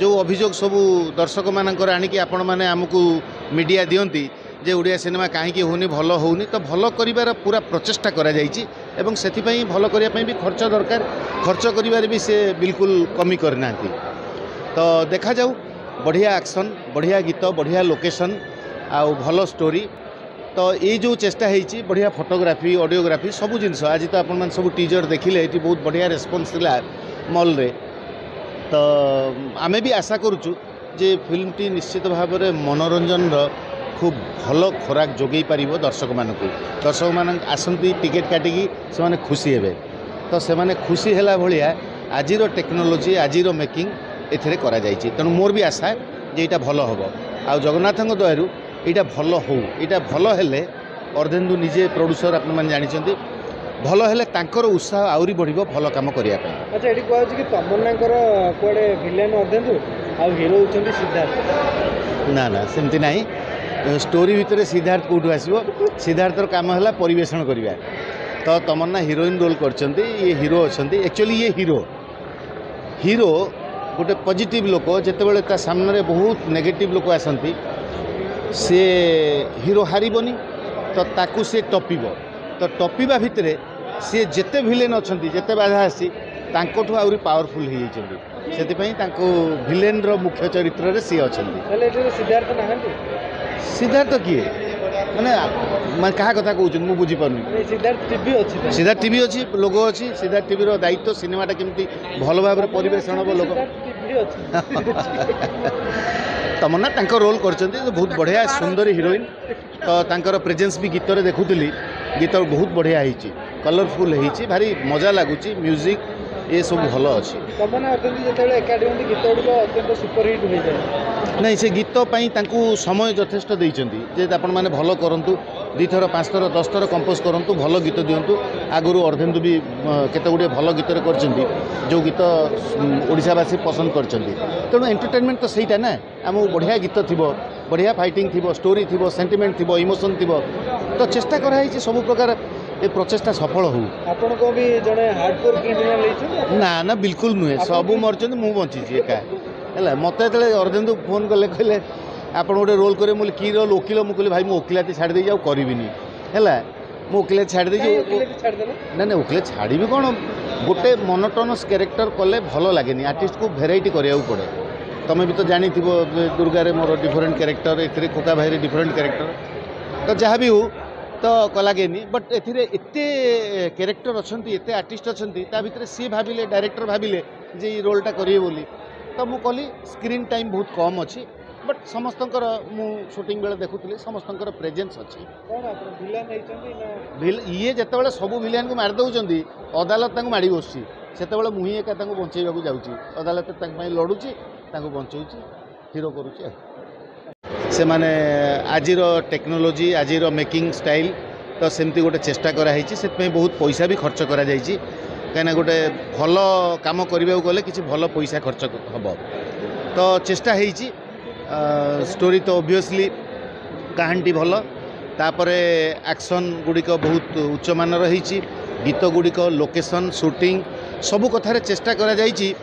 जो अभियोग सब दर्शक मानकर आणिकी आपण मैंने आमको मीडिया दियंती जे ओडिया सिनेमा कहीं होनी भल होनी तो भल कर पूरा प्रचेषा करा से भल करने भी खर्च दरकार खर्च कर भी से बिल्कुल कमी करना तो देखा जाऊ बढ़िया एक्शन बढ़िया गीत बढ़िया लोकेशन आउ भल स्टोरी तो ये जो चेष्टा है बढ़िया फोटोग्राफी ऑडियोग्राफी सब जिनस आज तो आपण सब टीजर देखिले ये बहुत बढ़िया रेस्पॉन्स थिला मॉल रे तो आमे भी आशा करूँ जे फिल्म टी निश्चित भाव में मनोरंजन खूब भल खोराक जोगई पार दर्शक मान आसती टिकेट काटिकी से माने खुशी हे तो से माने खुशी है भाया आज टेक्नोलोजी आज मेकिंग एथे करा जायछि तेणु मोर भी आशा जे यहाँ भल हम आ जगन्नाथ दयारू यहाँ भल हो यहाँ भल हेले अर्धेन्दु निजे प्रोड्यूसर आपने जानी भल हेले तांकर उत्साह आउरी बढ़िबो भल काम करिया पे। अच्छा एठी कहै कि तमन्नाकर कोडे विलेन अर्धेन्दु आ हीरो होचंदी सिद्धार्थ ना ना सेमती नाही स्टोरी भितर सिद्धार्थ कोठु आसीबो सिद्धार्थर काम हला परिवेषण करिया तो तमन्ना हीरोइन रोल करचंदी ये हीरो अछंदी एक्चुअली ये हीरो गोटे पॉजिटिव लोक जेतेबेले ता सामने बहुत नेगेटिव लोक आसंती से हीरो हारिबनी तो ताकू से टपिबो तो टपिबा भितर सी जेते विलेन अच्छी जेते बाधा आसी तांकोठु आउरी पावरफुल हो जाती विलेन रो मुख्य चरित्र रे सी अच्छा सिद्धार्थ नाहंती सिद्धार्थ किए माने कहा कथा कहूँ मुझे बुझीपार सिद्धार्थ टीवी अच्छी लोगो अच्छी सिद्धार्थ टीवी रो दायित्व सिनेमाटा केमती भल भाव परिवेषण हम लोग तमन्ना तांको रोल करछंती बहुत बढ़िया सुंदर हीरोइन तो तांकर प्रेजेंस भी गीत रे देखुतली गीत बहुत बढ़िया होईची कलरफुल होईची भारी मजा लागुची म्यूजिक ये सब भल अच्छी गीत अत्यंत सुपरहिट हो जाए नहीं से गीत पाई तांकू समय यथेष्ट देइचंती जे आपण माने भल करंतु 2 थर 5 थर 10 थर कंपोज करंतु भल गीत दियंतु आगुरु अर्धेन्दु भी केते गुडे भल गीत रे करचंती जो गीत ओडिशावासी पसंद करचंती तेणु एंटरटेनमेंट तो सहीटा ना आम बढ़िया गीत थिबो बढ़िया फाइटिंग थिबो स्टोरी थिबो सेंटिमेंट थिबो इमोशन थिबो तो चेष्टा कराई सब प्रकार ये प्रचेषा सफल हो आपण को भी जने हार्डकोर क्रिमिनल लेछन ना ना बिल्कुल नुहे सब मरचंती मु बंची एका है मत अर्धेन्दु फोन कले कहले आप गोटे रोल करे मुझे कि रोल वकिल मुझे भाई मु वकिलाती छाड़ दे करी है मु वकिल छाड़ दे ना ना वकिल छाड़ी कौन गोटे मोनोटोनस कैरेक्टर कले भल लगे आर्टिस्ट को भेराइटी करा पड़े तुम्हें भी तो जानी दुर्गा रे मोर डिफरेंट कैरेक्टर ए खोका भाई डिफरेंट कैरेक्टर तो जहाँ भी हो तो लगे बट एते कैरेक्टर अच्छा एते आर्टिस्ट अच्छा भितर सी भाविले डायरेक्टर भाविले जे रोलटा करिए बोली तो मु कहली स्क्रीन टाइम बहुत कम अच्छी बट समस्त मु शूटिंग बेले देखुली समस्त प्रेजेंस अच्छी ये जिते सब विलेन को मार दौरान अदालत माड़ी बस से मुही एका बचेगा जाऊँगी अदालत लड़ुची बचाऊँ हीरो करुच्ची से माने आजिर टेक्नोलोजी आजिर मेकिंग स्टाइल तो सेमती गोटे चेष्टा कराई से बहुत पैसा भी खर्च करा जाइए कहीं गोटे भल कम करने गले किसी भल पैसा खर्च हम तो चेष्टा होती स्टोरी तो ऑब्वियसली कहानी भल तापर एक्शन गुड़िक बहुत उच्च मान रही गीत गुड़िक लोकेशन शूटिंग सबू कथार चेष्टा करा जाइए।